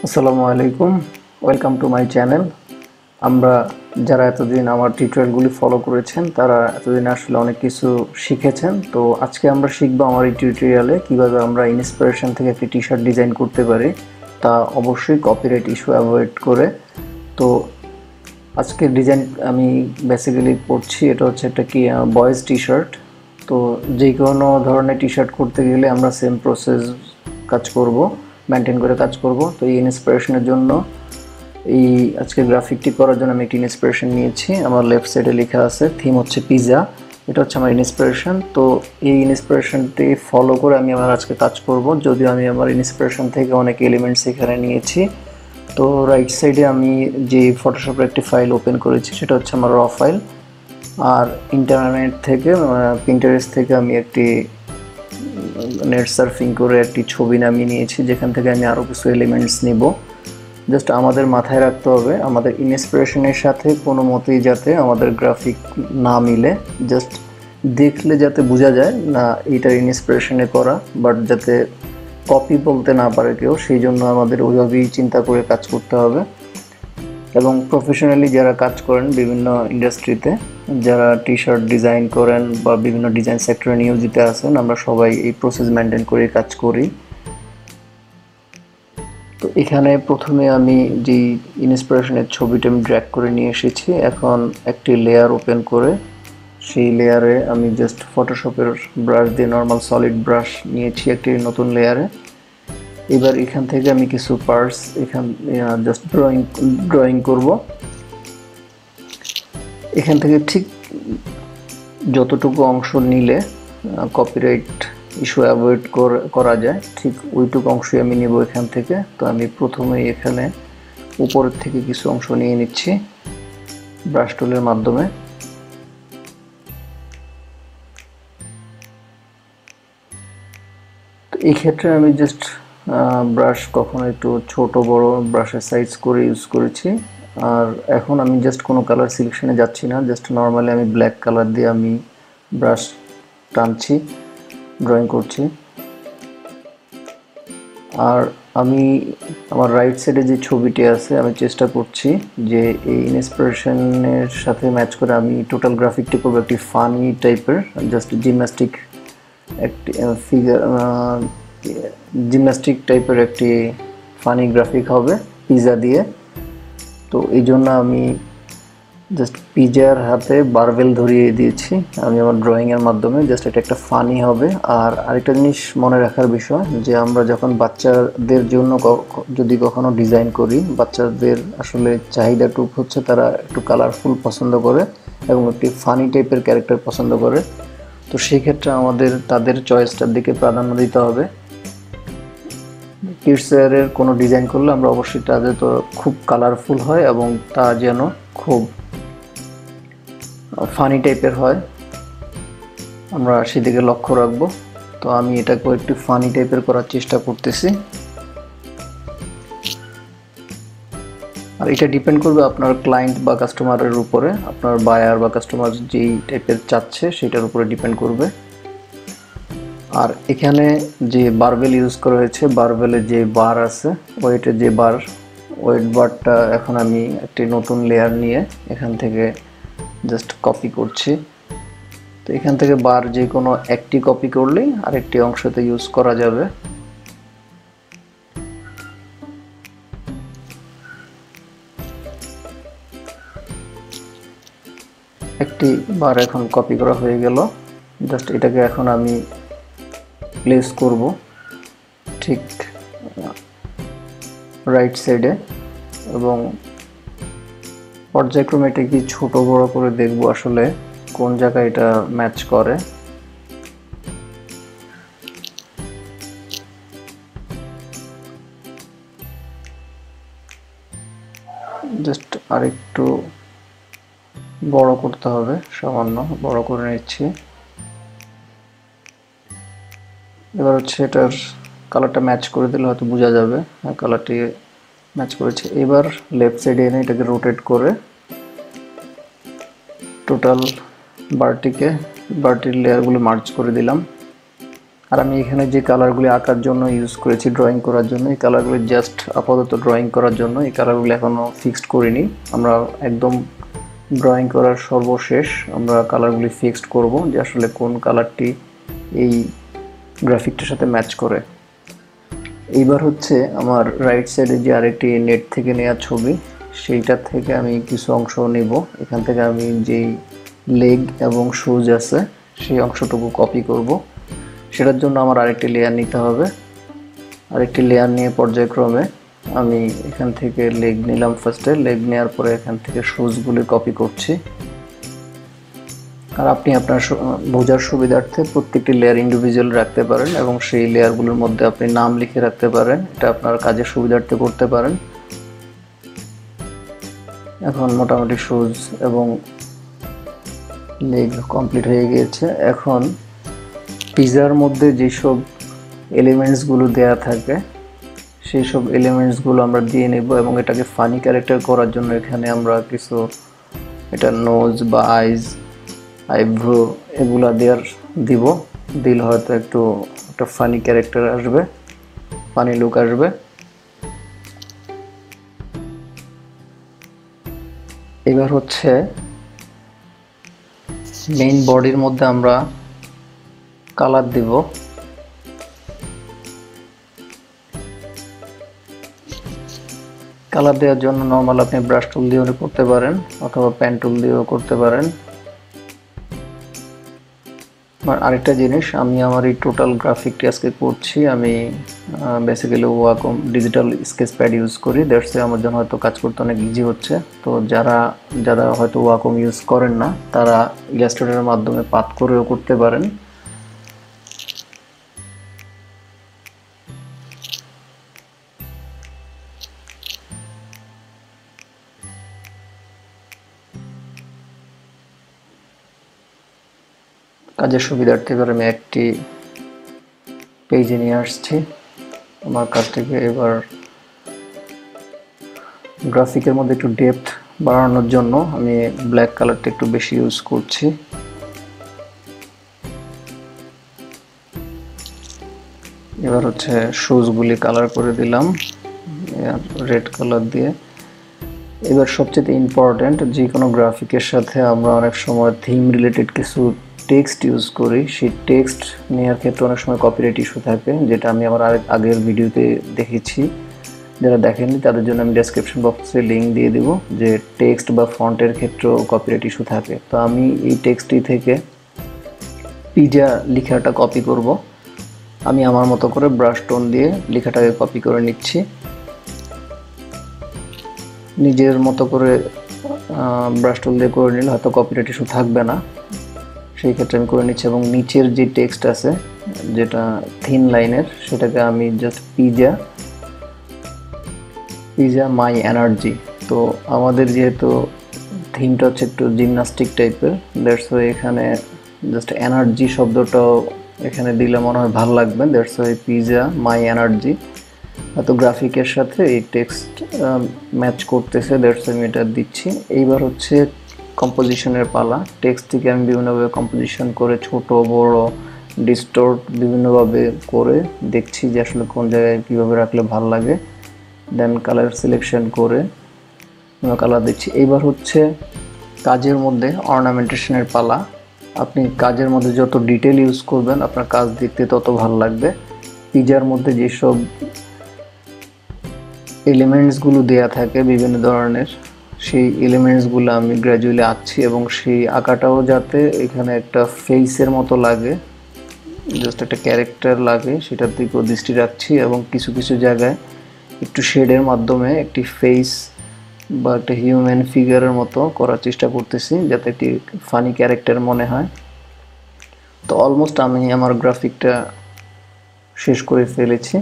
আসসালামু আলাইকুম, welcome to my channel. আমরা যারা এতদিন আমার টিউটোরিয়ালগুলি ফলো করেছেন তারা এতদিন আসলে অনেক কিছু শিখেছেন। তো আজকে আমরা শিখবো আমার এই টিউটোরিয়ালে কিভাবে আমরা ইন্সপিরেশন থেকে একটি টি শার্ট ডিজাইন করতে পারি, তা অবশ্যই কপিরাইট ইস্যু অ্যাভয়েড করে। তো আজকের ডিজাইন আমি বেসিক্যালি করছি, এটা হচ্ছে একটা কি বয়েজ টি শার্ট। তো যে কোনো ধরনের টি শার্ট করতে গেলে আমরা সেম প্রসেস কাজ করব, মেনটেন করে কাজ করব। তো এই ইন্সপিরেশনের জন্য এই আজকে গ্রাফিকটি করার জন্য আমি একটি ইন্সপিরেশন নিয়েছি। আমার লেফট সাইডে লেখা আছে থিম হচ্ছে পিৎজা, এটা হচ্ছে আমার ইন্সপিরেশন। তো এই ইন্সপিরেশনটি ফলো করে আমি আমার আজকে কাজ করব, যদিও আমি আমার ইন্সপিরেশন থেকে অনেক এলিমেন্টস এখানে নিয়েছি। তো রাইট সাইডে আমি যে ফটোশপের একটি ফাইল ওপেন করেছি সেটা হচ্ছে আমার র ফাইল, আর ইন্টারনেট থেকে পিন্টারেস্ট থেকে আমি একটি নেট সার্ফিং করে একটি ছবি নামিয়ে নিয়েছি, যেখান থেকে আমি আরও কিছু এলিমেন্টস নিব। জাস্ট আমাদের মাথায় রাখতে হবে আমাদের ইন্সপিরেশনের সাথে কোনো মতেই যাতে আমাদের গ্রাফিক না মিলে, জাস্ট দেখলে যাতে বোঝা যায় না এইটার ইন্সপিরেশনে করা, বাট যাতে কপি বলতে না পারে কেউ, সেই জন্য আমাদের ওইভাবেই চিন্তা করে কাজ করতে হবে। এবং প্রফেশনালি যারা কাজ করেন বিভিন্ন ইন্ডাস্ট্রিতে, যারা টি শার্ট ডিজাইন করেন বা বিভিন্ন ডিজাইন সেক্টরে নিয়োজিত আছেন, আমরা সবাই এই প্রসেস মেনটেন করে কাজ করি। তো এখানে প্রথমে আমি যে ইন্সপিরেশনের ছবিটা আমি ড্র্যাগ করে নিয়ে এসেছি। এখন একটি লেয়ার ওপেন করে সেই লেয়ারে আমি জাস্ট ফটোশপের ব্রাশ দিয়ে নর্মাল সলিড ব্রাশ নিয়েছি একটি নতুন লেয়ারে। এবার এখান থেকে আমি কিছু পার্টস জাস্ট ড্রয়িং করব। এখান থেকে ঠিক যতটুকু অংশ নিলে কপিরাইট ইস্যু অ্যাভয়েড করা যায়, ঠিক ওইটুকু অংশই আমি নেব এখান থেকে। তো আমি প্রথমেই এখানে উপরের থেকে কিছু অংশ নিয়ে নিচ্ছি ব্রাশ টুলের মাধ্যমে। তো এই ক্ষেত্রে আমি জাস্ট ব্রাশ কখনো একটু ছোট বড় ব্রাশের সাইজ করে ইউজ করেছি। আর এখন আমি জাস্ট কোনো কালার সিলেকশনে যাচ্ছি না, জাস্ট নর্মালি আমি ব্ল্যাক কালার দিয়ে আমি ব্রাশ টানছি, ড্রয়িং করছি। আর আমি আমার রাইট সাইডে যে ছবিটি আছে আমি চেষ্টা করছি যে এই ইন্সপিরেশনের সাথে ম্যাচ করে আমি টোটাল গ্রাফিকটি করবো একটি ফানি টাইপের, জাস্ট জিমন্যাস্টিক টাইপের একটি ফানি গ্রাফিক হবে পিৎজা দিয়ে। তো এই জন্য আমি জাস্ট পিৎজার হাতে বারবেল ধরিয়ে দিয়েছি আমি আমার ড্রয়িংয়ের মাধ্যমে, জাস্ট এটা একটা ফানি হবে। আর আরেকটা জিনিস মনে রাখার বিষয় যে আমরা যখন বাচ্চাদের জন্য যদি কখনো ডিজাইন করি, বাচ্চাদের আসলে চাহিদাটুক হচ্ছে তারা একটু কালারফুল পছন্দ করে এবং একটি ফানি টাইপের ক্যারেক্টার পছন্দ করে। তো সেই ক্ষেত্রে আমাদের তাদের চয়েসটার দিকে প্রাধান্য দিতে হবে। কিডসের কোনো ডিজাইন করলে আমরা অবশ্যই তাদের তো খুব কালারফুল হয় এবং তা যেন খুব ফানি টাইপের হয়, আমরা সেদিকে লক্ষ্য রাখব। তো আমি এটাকে একটু ফানি টাইপের করার চেষ্টা করতেছি। আর এটা ডিপেন্ড করবে আপনার ক্লায়েন্ট বা কাস্টমারের উপরে, আপনার বায়ার বা কাস্টমার যেই টাইপের চাচ্ছে সেটার উপরে ডিপেন্ড করবে। আর এখানে যে বারবেল ইউজ করা হয়েছে, বারবেলের যে বার আছে, ওয়েটের যে ওয়েট বারটা এখন আমি একটি নতুন লেয়ার নিয়ে এখান থেকে জাস্ট কপি করছি। তো এখান থেকে বার যে কোনো একটি কপি করলেই আরেকটি অংশতে ইউজ করা যাবে। একটি বার এখন কপি করা হয়ে গেল। জাস্ট এটাকে এখন আমি প্লেস করব ঠিক রাইট সাইডে এবং পর্যায়ক্রমে এটাকে ছোট বড় করে দেখব আসলে কোন জায়গায় এটা ম্যাচ করে। জাস্ট আরেকটু বড় করতে হবে, সামান্য বড় করে নিচ্ছি। এবার হচ্ছে এটার কালারটা ম্যাচ করে দিলে হয়তো বোঝা যাবে কালারটি ম্যাচ করেছে। এবার লেফট সাইডে এনে এটাকে রোটেট করে টোটাল বারটির লেয়ারগুলো মার্জ করে দিলাম। আর আমি এখানে যে কালারগুলি আঁকার জন্য ইউজ করেছি, ড্রয়িং করার জন্য, এই কালারগুলি জাস্ট আপাতত ড্রয়িং করার জন্য, এই কালারগুলি এখনও ফিক্সড করিনি। আমরা একদম ড্রয়িং করার সর্বশেষ আমরা কালারগুলি ফিক্সড করব যে আসলে কোন কালারটি এই গ্রাফিকটার সাথে ম্যাচ করে। এইবার হচ্ছে আমার রাইট সাইডে যে আরেকটি নেট থেকে নেওয়া ছবি, সেইটার থেকে আমি কিছু অংশ নেব। এখান থেকে আমি যেই লেগ এবং শুজ আছে সেই অংশটুকু কপি করব। সেটার জন্য আমার আরেকটি লেয়ার নিতে হবে। আরেকটি লেয়ার নিয়ে পর্যায়ক্রমে আমি এখান থেকে লেগ নিলাম। ফার্স্টে লেগ নেওয়ার পরে এখান থেকে শুজগুলি কপি করছি। আর আপনি আপনার বোঝার সুবিধার্থে প্রত্যেকটি লেয়ার ইন্ডিভিজুয়াল রাখতে পারেন এবং সেই লেয়ারগুলোর মধ্যে আপনি নাম লিখে রাখতে পারেন। এটা আপনার কাজের সুবিধার্থে করতে পারেন। এখন মোটামুটি শুজ এবং লেগ কমপ্লিট হয়ে গিয়েছে। এখন পিজার মধ্যে যেসব এলিমেন্টসগুলো দেয়া থাকে সেই সব এলিমেন্টসগুলো আমরা দিয়ে নেব এবং এটাকে ফানি ক্যারেক্টার করার জন্য এখানে আমরা কিছু এটা নোজ বা আইজ, আইব্রো এগুলা দিব। দিলে হয়তো একটা ফানি ক্যারেক্টার আসবে, ফানি লুক আসবে। এবার হচ্ছে মেইন বডির মধ্যে আমরা কালার দিব। কালার দেওয়ার জন্য নর্মাল আপনি ব্রাশ টুল দিয়েও করতে পারেন অথবা পেন টুল দিয়েও করতে পারেন। আরেকটা জিনিস, আমি আমার এই টোটাল গ্রাফিকটি আজকে করছি আমি basically Wacom digital sketch pad use করি। দ্যাটস আমার জন্য হয়তো কাজ করতে অনেক ইজি হচ্ছে। তো যারা হয়তো ওয়াকম ইউজ করেন না তারা ইলাস্ট্রেটরের মাধ্যমে পাথ করেও করতে পারেন। কাজের সুবিধার্থে এবার আমি একটি পেজে নিয়ে আসছি আমার কাজটিকে। এবার গ্রাফিকের মধ্যে একটু ডেপথ বাড়ানোর জন্য আমি ব্ল্যাক কালারটা একটু বেশি ইউজ করছি। এবার হচ্ছে শুজগুলি কালার করে দিলাম রেড কালার দিয়ে। এবার সবচেয়ে ইম্পর্টেন্ট, যে কোনো গ্রাফিকের সাথে আমরা অনেক সময় থিম রিলেটেড কিছু টেক্সট ইউজ করি। সেই টেক্সট নেওয়ার ক্ষেত্রে অনেক সময় কপিরাইট ইস্যু থাকে, যেটা আমি আমার আগের ভিডিওতে দেখেছি। যারা দেখেননি তাদের জন্য আমি ডেসক্রিপশন বক্সে লিঙ্ক দিয়ে দিব যে টেক্সট বা ফন্টের ক্ষেত্রেও কপিরাইট ইস্যু থাকে। তো আমি এই টেক্সটটি থেকে পিজা লেখাটা কপি করব। আমি আমার মতো করে ব্রাশ টোন দিয়ে লেখাটাকে কপি করে নিচ্ছি। নিজের মতো করে ব্রাশ টোন দিয়ে করে নিলে হয়তো কপিরাইট ইস্যু থাকবে না, সেই ক্ষেত্রে আমি করে নিচ্ছি। এবং নিচের যে টেক্সট আছে যেটা থিন লাইনের, সেটাকে আমি জাস্ট পিজা মাই এনার্জি। তো আমাদের যেহেতু থিমটা হচ্ছে একটু জিমনাস্টিক টাইপের, দ্যাটস ওয়াই এখানে জাস্ট এনার্জি শব্দটাও এখানে দিলে মনে হয় ভালো লাগবে। That's why pizza my energy. হয়তো গ্রাফিকের সাথে এই টেক্সট ম্যাচ করতেছে, দ্যাটস ওয়াই আমি এটা দিচ্ছি। এইবার হচ্ছে কম্পোজিশনের পালা। টেক্সটটিকে আমি বিভিন্নভাবে কম্পোজিশন করে ছোট বড় ডিস্টোর্ট বিভিন্নভাবে করে দেখছি যে আসলে কোন জায়গায় কীভাবে রাখলে ভালো লাগে। দেন কালার সিলেকশন করে কালার দিচ্ছি। এইবার হচ্ছে কাজের মধ্যে অর্নামেন্টেশনের পালা। আপনি কাজের মধ্যে যত ডিটেল ইউজ করবেন আপনার কাজ দেখতে তত ভালো লাগবে। পিজার মধ্যে যেসব এলিমেন্টসগুলো দেয়া থাকে বিভিন্ন ধরনের, সেই এলিমেন্টসগুলো আমি গ্র্যাজুয়ালি আঁকছি এবং সেই আঁকাটাও যাতে এখানে একটা ফেসের মতো লাগে, জাস্ট একটা ক্যারেক্টার লাগে, সেটার দিকেও দৃষ্টি রাখছি। এবং কিছু কিছু জায়গায় একটু শেডের মাধ্যমে একটি ফেস বা একটা হিউম্যান ফিগারের মতো করার চেষ্টা করতেছি যাতে একটি ফানি ক্যারেক্টার মনে হয়। তো অলমোস্ট আমি আমার গ্রাফিকটা শেষ করে ফেলেছি।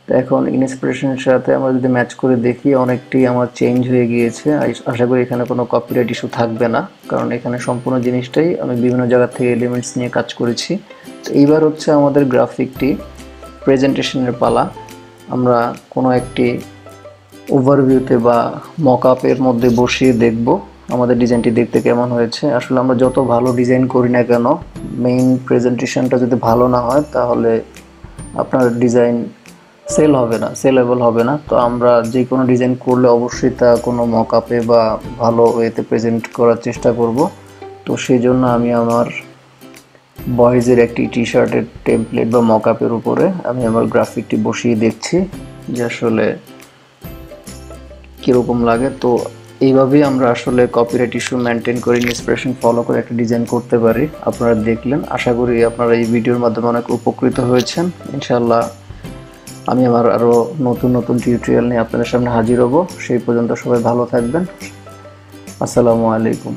তো এখন ইন্সপিরেশনের সাথে আমরা যদি ম্যাচ করে দেখি অনেকটি আমার চেঞ্জ হয়ে গিয়েছে। আশা করি এখানে কোনো কপিরাইট ইস্যু থাকবে না, কারণ এখানে সম্পূর্ণ জিনিসটাই আমি বিভিন্ন জায়গা থেকে এলিমেন্টস নিয়ে কাজ করেছি। তো এইবার হচ্ছে আমাদের গ্রাফিকটি প্রেজেন্টেশনের পালা। আমরা কোনো একটি ওভারভিউতে বা মকআপের মধ্যে বসিয়ে দেখব আমাদের ডিজাইনটি দেখতে কেমন হয়েছে। আসলে আমরা যত ভালো ডিজাইন করি না কেন, মেইন প্রেজেন্টেশনটা যদি ভালো না হয় তাহলে আপনার ডিজাইন সেল হবে না, সেলেবল হবে না। তো আমরা যে কোনো ডিজাইন করলে অবশ্যই তা কোনো মকআপে বা ভালো ওয়েতে প্রেজেন্ট করার চেষ্টা করব। তো সেই জন্য আমি আমার বয়েজের একটি টি শার্টের টেমপ্লেট বা মকআপের উপরে আমি আমার গ্রাফিকটি বসিয়ে দেখছি যে আসলে কীরকম লাগে। তো এইভাবেই আমরা আসলে কপিরাইট ইস্যু মেনটেন করে ইন্সপিরেশন ফলো করে একটা ডিজাইন করতে পারি। আপনারা দেখলেন, আশা করি আপনারা এই ভিডিওর মাধ্যমে অনেক উপকৃত হয়েছেন। ইনশাআল্লাহ আমি আমার আরও নতুন নতুন টিউটোরিয়াল নিয়ে আপনাদের সামনে হাজির হব। সেই পর্যন্ত সবাই ভালো থাকবেন। আসসালামু আলাইকুম।